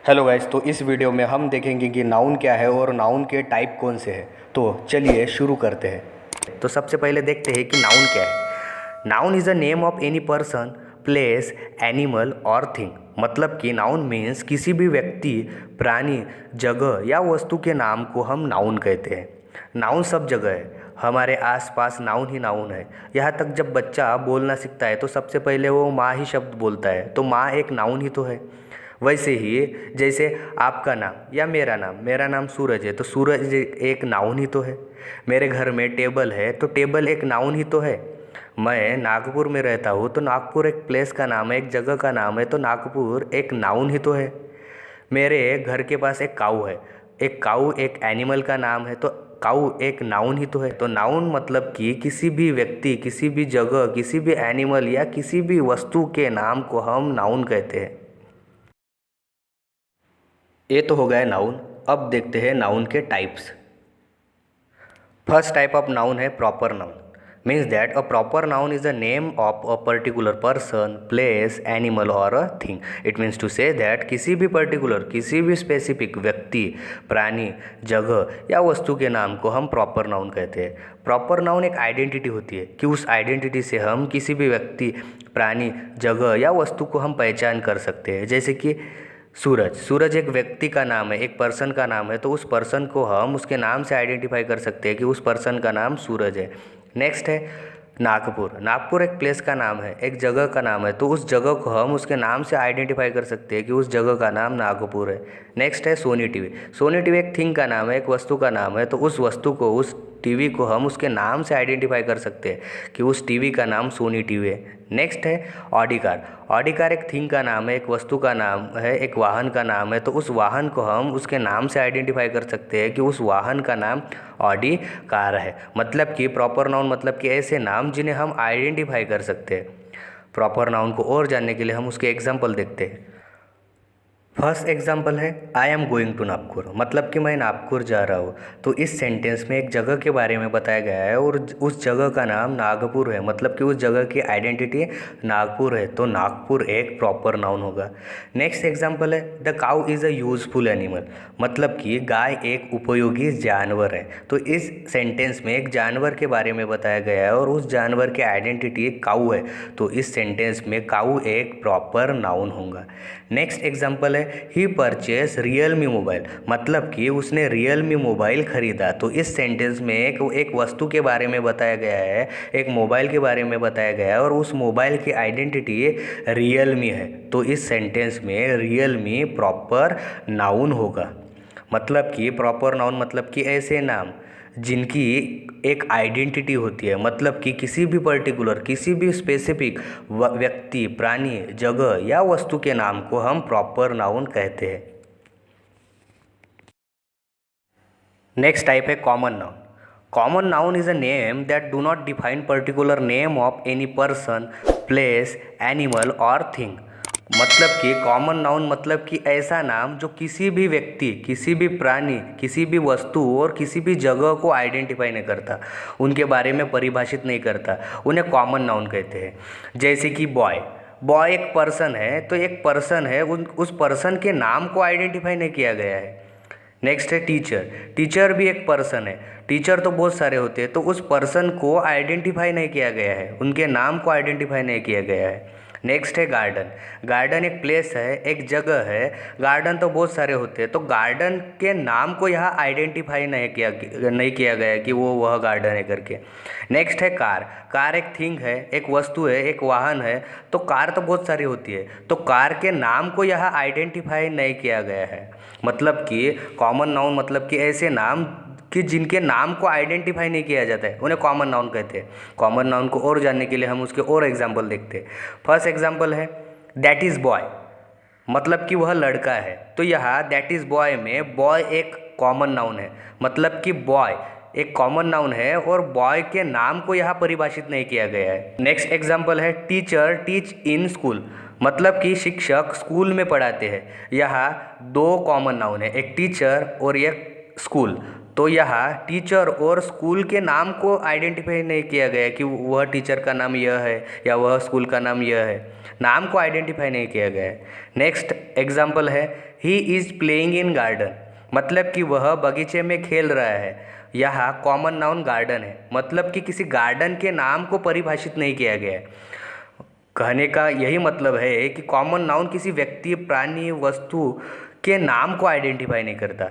Hello guys, तो इस video में हम देखेंगे कि नाउन क्या है और नाउन के टाइप कौन से हैं। तो चलिए शुरू करते हैं। तो सबसे पहले देखते हैं कि नाउन क्या है। Noun is a name of any person, place, animal और थिंग। मतलब कि नाउन मीन्स किसी भी व्यक्ति, प्राणी, जगह या वस्तु के नाम को हम नाउन कहते हैं। नाउन सब जगह है, हमारे आसपास नाउन ही नाउन है। यहाँ तक जब बच्चा बोलना सीखता है तो सबसे पहले वो माँ ही शब्द बोलता है, तो माँ एक नाउन ही तो है। वैसे ही जैसे आपका नाम या मेरा नाम सूरज है, तो सूरज एक नाउन ही तो है। मेरे घर में टेबल है, तो टेबल एक नाउन ही तो है। मैं नागपुर में रहता हूँ, तो नागपुर एक प्लेस का नाम है, एक जगह का नाम है, तो नागपुर एक नाउन ही तो है। मेरे घर के पास एक काऊ है, एक काऊ एक एनिमल का नाम है, तो काऊ एक नाउन ही तो है। तो नाउन मतलब कि किसी भी व्यक्ति, किसी भी जगह, किसी भी एनिमल या किसी भी वस्तु के नाम को हम नाउन कहते हैं। ये तो हो गया नाउन। अब देखते हैं नाउन के types. First type of noun है proper noun. Means that a proper noun is a name of a particular person, place, animal और a thing. It means to say that किसी भी पर्टिकुलर, किसी भी स्पेसिफिक व्यक्ति, प्राणी, जगह या वस्तु के नाम को हम प्रॉपर नाउन कहते हैं। प्रॉपर नाउन एक आइडेंटिटी होती है कि उस आइडेंटिटी से हम किसी भी व्यक्ति, प्राणी, जगह या वस्तु को हम पहचान कर सकते हैं। जैसे कि सूरज एक व्यक्ति का नाम है, एक पर्सन का नाम है, तो उस पर्सन को हम उसके नाम से आइडेंटिफाई कर सकते हैं कि उस पर्सन का नाम सूरज है। नेक्स्ट है नागपुर एक प्लेस का नाम है, एक जगह का नाम है, तो उस जगह को हम उसके नाम से आइडेंटिफाई कर सकते हैं कि उस जगह का नाम नागपुर है। नेक्स्ट है सोनी टीवी एक थिंग का नाम है, एक वस्तु का नाम है, तो उस वस्तु को, उस टीवी को हम उसके नाम से आइडेंटिफाई कर सकते हैं कि उस टीवी का नाम सोनी टीवी है। नेक्स्ट है ऑडी कार एक थिंग का नाम है, एक वस्तु का नाम है, एक वाहन का नाम है, तो उस वाहन को हम उसके नाम से आइडेंटिफाई कर सकते हैं कि उस वाहन का नाम ऑडी कार है। मतलब कि प्रॉपर नाउन मतलब कि ऐसे नाम जिन्हें हम आइडेंटिफाई कर सकते हैं। प्रॉपर नाउन को और जानने के लिए हम उसके एग्जाम्पल देखते हैं। फर्स्ट एग्जाम्पल है I am going to Nagpur. मतलब कि मैं नागपुर जा रहा हूँ। तो इस सेंटेंस में एक जगह के बारे में बताया गया है और उस जगह का नाम नागपुर है। मतलब कि उस जगह की आइडेंटिटी नागपुर है, तो नागपुर एक प्रॉपर नाउन होगा। नेक्स्ट एग्जाम्पल है the cow is a useful animal. मतलब कि गाय एक उपयोगी जानवर है। तो इस सेंटेंस में एक जानवर के बारे में बताया गया है और उस जानवर की आइडेंटिटी एक काऊ है, तो इस सेंटेंस में काऊ एक प्रॉपर नाउन होगा। नेक्स्ट एग्जाम्पल है ही परचेस रियलमी मोबाइल। मतलब कि उसने रियलमी मोबाइल खरीदा। तो इस सेंटेंस में एक वस्तु के बारे में बताया गया है, एक मोबाइल के बारे में बताया गया है और उस मोबाइल की आइडेंटिटी रियलमी है, तो इस सेंटेंस में रियलमी प्रॉपर नाउन होगा। मतलब कि प्रॉपर नाउन मतलब कि ऐसे नाम जिनकी एक आइडेंटिटी होती है। मतलब कि किसी भी पर्टिकुलर, किसी भी स्पेसिफिक व्यक्ति, प्राणी, जगह या वस्तु के नाम को हम प्रॉपर नाउन कहते हैं। नेक्स्ट टाइप है common noun. Common noun is a name that do not define particular name of any person, place, animal और थिंग। मतलब कि कॉमन नाउन मतलब कि ऐसा नाम जो किसी भी व्यक्ति, किसी भी प्राणी, किसी भी वस्तु और किसी भी जगह को आइडेंटिफाई नहीं करता, उनके बारे में परिभाषित नहीं करता, उन्हें कॉमन नाउन कहते हैं। जैसे कि बॉय एक पर्सन है, तो एक पर्सन है, उस पर्सन के नाम को आइडेंटिफाई नहीं किया गया है। नेक्स्ट है टीचर भी एक पर्सन है। टीचर तो बहुत सारे होते हैं, तो उस पर्सन को आइडेंटिफाई नहीं किया गया है, उनके नाम को आइडेंटिफाई नहीं किया गया है। नेक्स्ट है गार्डन एक प्लेस है, एक जगह है। गार्डन तो बहुत सारे होते हैं, तो गार्डन के नाम को यहाँ आइडेंटिफाई नहीं किया गया कि वो वह गार्डन है करके। नेक्स्ट है कार एक थिंग है, एक वस्तु है, एक वाहन है। तो कार तो बहुत सारी होती है, तो कार के नाम को यहाँ आइडेंटिफाई नहीं किया गया है। मतलब कि कॉमन नाउन मतलब कि ऐसे नाम कि जिनके नाम को आइडेंटिफाई नहीं किया जाता है, उन्हें कॉमन नाउन कहते हैं। कॉमन नाउन को और जानने के लिए हम उसके और एग्जाम्पल देखते हैं। फर्स्ट एग्जाम्पल है दैट इज़ बॉय। मतलब कि वह लड़का है, तो यहाँ दैट इज़ बॉय में बॉय एक कॉमन नाउन है। मतलब कि बॉय एक कॉमन नाउन है और बॉय के नाम को यहाँ परिभाषित नहीं किया गया है। नेक्स्ट एग्जाम्पल है टीचर टीच इन स्कूल। मतलब कि शिक्षक स्कूल में पढ़ाते हैं। यहाँ दो कॉमन नाउन है, एक टीचर और एक स्कूल। तो यहाँ टीचर और स्कूल के नाम को आइडेंटिफाई नहीं किया गया कि वह टीचर का नाम यह है या वह स्कूल का नाम यह है, नाम को आइडेंटिफाई नहीं किया गया है। नेक्स्ट एग्जाम्पल है he is playing in garden, मतलब कि वह बगीचे में खेल रहा है। यहाँ कॉमन नाउन गार्डन है, मतलब कि किसी गार्डन के नाम को परिभाषित नहीं किया गया है। कहने का यही मतलब है कि कॉमन नाउन किसी व्यक्ति, प्राणी, वस्तु के नाम को आइडेंटिफाई नहीं करता।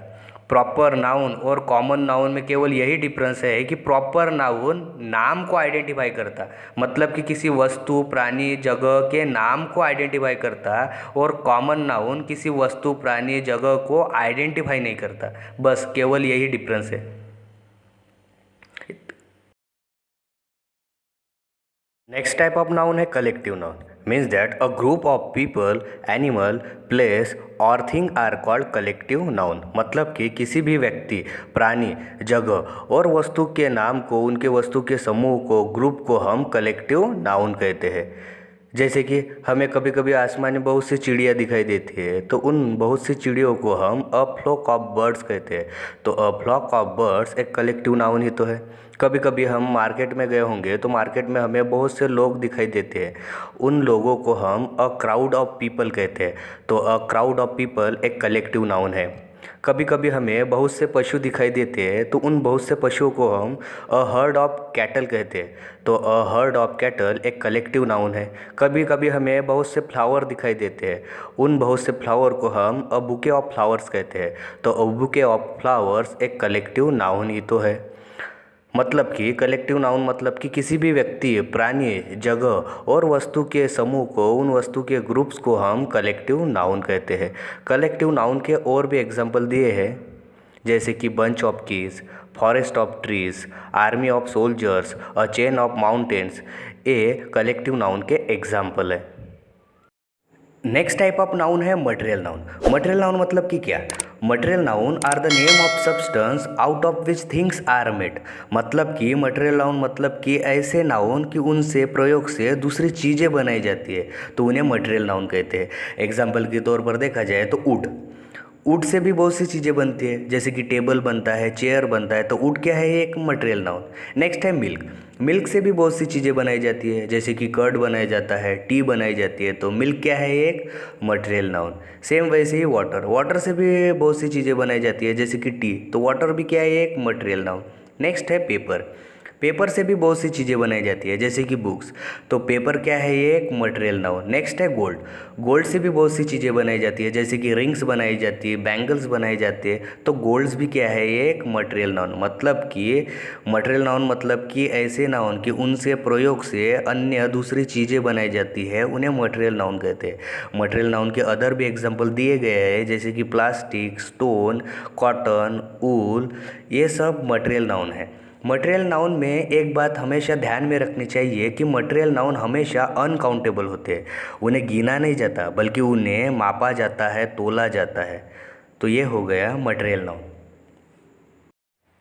प्रॉपर नाउन और कॉमन नाउन में केवल यही डिफरेंस है कि प्रॉपर नाउन नाम को आइडेंटिफाई करता, मतलब कि किसी वस्तु, प्राणी, जगह के नाम को आइडेंटिफाई करता, और कॉमन नाउन किसी वस्तु, प्राणी, जगह को आइडेंटिफाई नहीं करता। बस केवल यही डिफरेंस है। नेक्स्ट टाइप ऑफ नाउन है collective noun, means that a group of people, animal, place और thing are called collective noun, मतलब कि किसी भी व्यक्ति, प्राणी, जगह और वस्तु के नाम को, उनके वस्तु के समूह को, ग्रुप को हम कलेक्टिव नाउन कहते हैं। जैसे कि हमें कभी कभी आसमान में बहुत सी चिड़िया दिखाई देती है, तो उन बहुत सी चिड़ियों को हम अ फ्लॉक ऑफ बर्ड्स कहते हैं। तो अ फ्लॉक ऑफ बर्ड्स एक कलेक्टिव नाउन ही तो है। कभी कभी हम मार्केट में गए होंगे तो मार्केट में हमें बहुत से लोग दिखाई देते हैं, उन लोगों को हम अ क्राउड ऑफ पीपल कहते हैं। तो अ क्राउड ऑफ पीपल एक कलेक्टिव नाउन है। कभी कभी हमें बहुत से पशु दिखाई देते हैं, तो उन बहुत से पशुओं को हम अ हर्ड ऑफ कैटल कहते हैं। तो अ हर्ड ऑफ कैटल एक कलेक्टिव नाउन है। कभी कभी हमें बहुत से फ्लावर दिखाई देते हैं, उन बहुत से फ्लावर को हम अ बुके ऑफ फ्लावर्स कहते हैं। तो अ बुके ऑफ फ्लावर्स एक कलेक्टिव नाउन ही तो है। मतलब कि कलेक्टिव नाउन मतलब कि किसी भी व्यक्ति, प्राणी, जगह और वस्तु के समूह को, उन वस्तु के ग्रुप्स को हम कलेक्टिव नाउन कहते हैं। कलेक्टिव नाउन के और भी एग्जाम्पल दिए हैं, जैसे कि bunch of keys, forest of trees, army of soldiers, a chain of mountains, ये कलेक्टिव नाउन के एग्जाम्पल है। नेक्स्ट टाइप ऑफ नाउन है मटेरियल नाउन। मटेरियल नाउन मतलब कि क्या? Material noun are the name of substance out of which things are made, मतलब कि material noun मतलब कि ऐसे नाउन कि उनसे, प्रयोग से दूसरी चीज़ें बनाई जाती है, तो उन्हें मटेरियल नाउन कहते हैं। एग्जाम्पल के तौर पर देखा जाए तो वुड से भी बहुत सी चीज़ें बनती है, जैसे कि टेबल बनता है, चेयर बनता है, तो वुड क्या है? एक मटेरियल नाउन। नेक्स्ट है मिल्क से भी बहुत सी चीज़ें बनाई जाती है, जैसे कि कर्ड बनाया जाता है, टी बनाई जाती है, तो मिल्क क्या है? एक मटेरियल नाउन। सेम वैसे ही वाटर से भी बहुत सी चीज़ें बनाई जाती है, जैसे कि टी, तो वाटर भी क्या है? एक मटेरियल नाउन। नेक्स्ट है पेपर से भी बहुत सी चीज़ें बनाई जाती है, जैसे कि बुक्स, तो पेपर क्या है? ये एक मटेरियल नाउन। नेक्स्ट है गोल्ड से भी बहुत सी चीज़ें बनाई जाती है, जैसे कि रिंग्स बनाई जाती है, बैंगल्स बनाई जाती है, तो गोल्ड्स भी क्या है? ये एक मटेरियल नाउन। मतलब कि मटेरियल नाउन मतलब कि ऐसे नाउन कि उनसे, प्रयोग से अन्य दूसरी चीज़ें बनाई जाती है, उन्हें मटेरियल नाउन कहते हैं। मटेरियल नाउन के अदर भी एग्जाम्पल दिए गए हैं, जैसे कि प्लास्टिक, स्टोन, कॉटन, वूल, ये सब मटेरियल नाउन है। मटेरियल नाउन में एक बात हमेशा ध्यान में रखनी चाहिए कि मटेरियल नाउन हमेशा अनकाउंटेबल होते हैं, उन्हें गिना नहीं जाता, बल्कि उन्हें मापा जाता है, तोला जाता है। तो ये हो गया मटेरियल नाउन।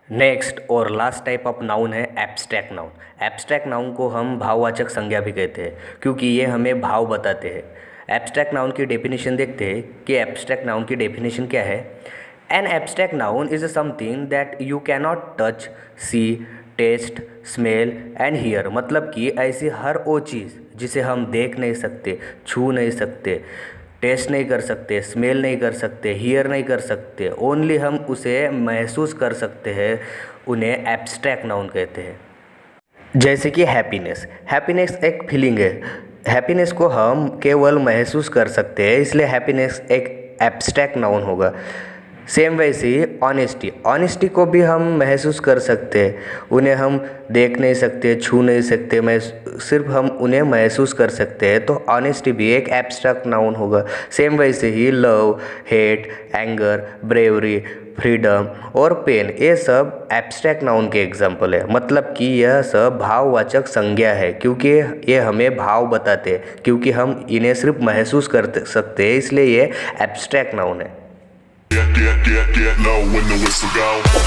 नेक्स्ट और लास्ट टाइप ऑफ नाउन है एब्स्ट्रैक्ट नाउन। एब्स्ट्रैक्ट नाउन को हम भाववाचक संज्ञा भी कहते हैं, क्योंकि ये हमें भाव बताते हैं। एब्स्ट्रैक्ट नाउन की डेफिनेशन देखते हैं कि एब्स्ट्रैक्ट नाउन की डेफिनेशन क्या है। An abstract noun is something that you cannot touch, see, taste, smell and hear, मतलब कि ऐसी हर वो चीज़ जिसे हम देख नहीं सकते, छू नहीं सकते, टेस्ट नहीं कर सकते, स्मेल नहीं कर सकते, हियर नहीं कर सकते, ओनली हम उसे महसूस कर सकते हैं, उन्हें एब्स्ट्रैक्ट नाउन कहते हैं। जैसे कि हैप्पीनेस एक फीलिंग है, हैप्पीनेस को हम केवल महसूस कर सकते हैं, इसलिए हैप्पीनेस एक एब्स्ट्रैक्ट नाउन होगा। सेम वैसे ही ऑनेस्टी को भी हम महसूस कर सकते हैं, उन्हें हम देख नहीं सकते, छू नहीं सकते, सिर्फ हम उन्हें महसूस कर सकते हैं, तो ऑनेस्टी भी एक एब्स्ट्रैक्ट नाउन होगा। सेम वैसे ही love, hate, anger, bravery, freedom और पेन, ये सब एब्स्ट्रैक्ट नाउन के एग्जाम्पल है। मतलब कि यह सब भाववाचक संज्ञा है, क्योंकि ये हमें भाव बताते हैं, क्योंकि हम इन्हें सिर्फ महसूस कर सकते हैं, इसलिए ये एब्स्ट्रैक्ट नाउन है। Get low when the whistle go.